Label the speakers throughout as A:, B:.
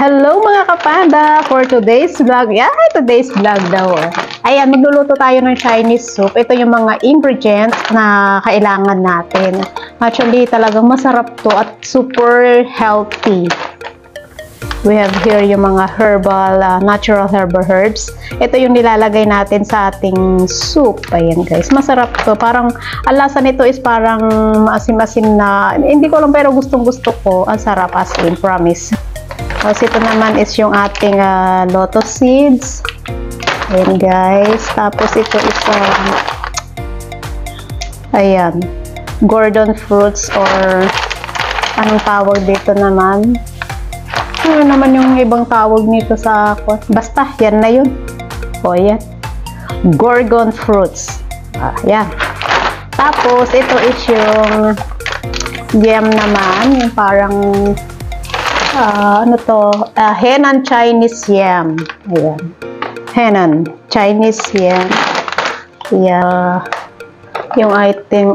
A: Hello mga kapanda! For today's vlog, today's vlog daw. Ayan, magluluto tayo ng Chinese soup. Ito yung mga ingredients na kailangan natin. Actually, talagang masarap to at super healthy. We have here yung mga herbal, natural herbal herbs. Ito yung nilalagay natin sa ating soup. Ayan guys, masarap to. Parang, ang lasa nito is parang maasim-asim na, hindi ko lang pero gustong-gusto ko. Ang sarap as in, promise. Tapos ito naman is yung ating lotus seeds. Ayan guys. Tapos ito is ayan, Gordon fruits or anong tawag dito naman. Ano naman yung ibang tawag nito sa basta, yan na yun. O yan. Gorgon fruits. Ayan. Tapos ito is yung yam naman. Yung parang ano to, Henan Chinese yam. Ayan. Henan Chinese yam. Yeah. Yung ating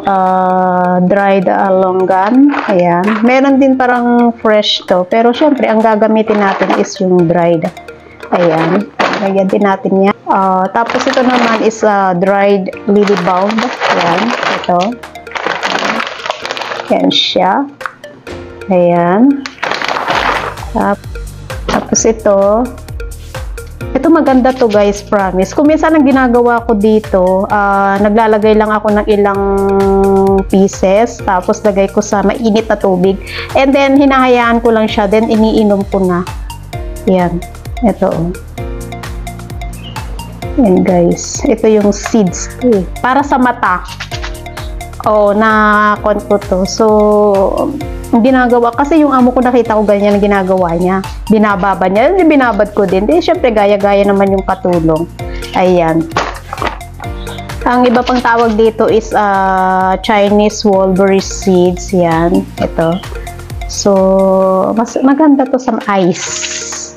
A: dried longan. Ayan. Meron din parang fresh to. Pero syempre, ang gagamitin natin is yung dried. Ayan. Lagyan din natin yan. Tapos ito naman is dried lily bulb. Ayan. Ito. Ayan siya. Ayan. Tapos ito maganda to guys, promise. Kung minsan ang ginagawa ko dito, naglalagay lang ako ng ilang pieces, tapos lagay ko sa mainit na tubig, and then hinahayaan ko lang siya, then iniinom ko na. Yan, ito. Yan guys, ito yung seeds para sa mata. Na-con ko to. So, ginagawa, kasi yung amo ko nakita ko ganyan ang ginagawa niya. Binababa niya, hindi binabad ko din. Syempre, gaya-gaya naman yung katulong. Ayan. Ang iba pang tawag dito is Chinese mulberry seeds. Yan. Ito. So, mas maganda to sa ice.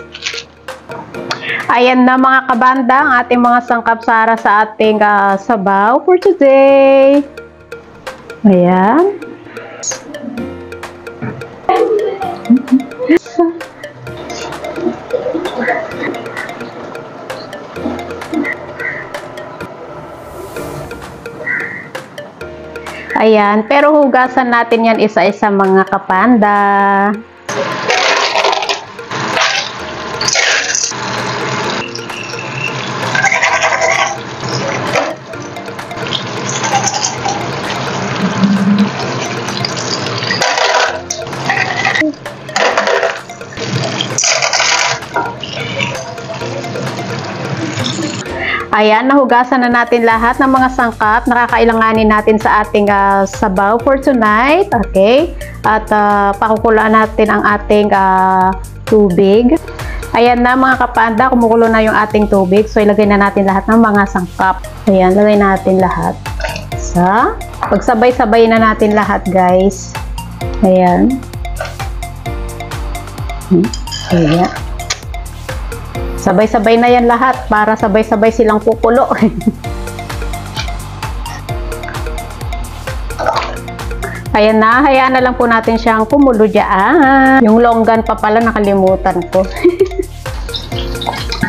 A: Ayan na mga kabanda, ang ating mga sangkap-sara sa ating sabaw for today. Ayan. Ayan, pero hugasan natin yan isa-isa mga kapanda. Ayan, nahugasan na natin lahat ng mga sangkap na kakailanganin natin sa ating sabaw for tonight. Okay? At pakukulaan natin ang ating tubig. Ayan na mga kapanda, kumukulo na yung ating tubig. So, ilagay na natin lahat ng mga sangkap. Ayan, lagay natin lahat. Pagsabay-sabay na natin lahat, guys. Ayan. Ayan. Sabay-sabay na yan lahat para sabay-sabay silang kukulo. Ayan na, hayaan na lang po natin siyang kumulo dyan. Yung longgan pa pala, nakalimutan ko.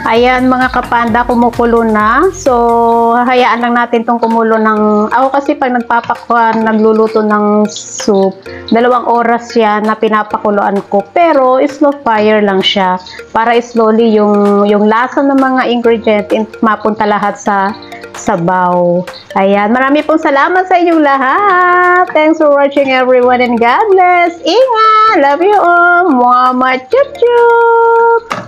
A: Ayan mga kapanda, kumukulo na. So, hayaan lang natin tong kumulo ng... Ako kasi pag nagluluto ng soup, 2 oras yan na pinapakuluan ko. Pero, slow fire lang siya. Para slowly yung lasa ng mga ingredient mapunta lahat sa sabaw. Ayan, marami pong salamat sa inyong lahat. Thanks for watching everyone and God bless. Ingat! Love you all! Mama! Chup chup!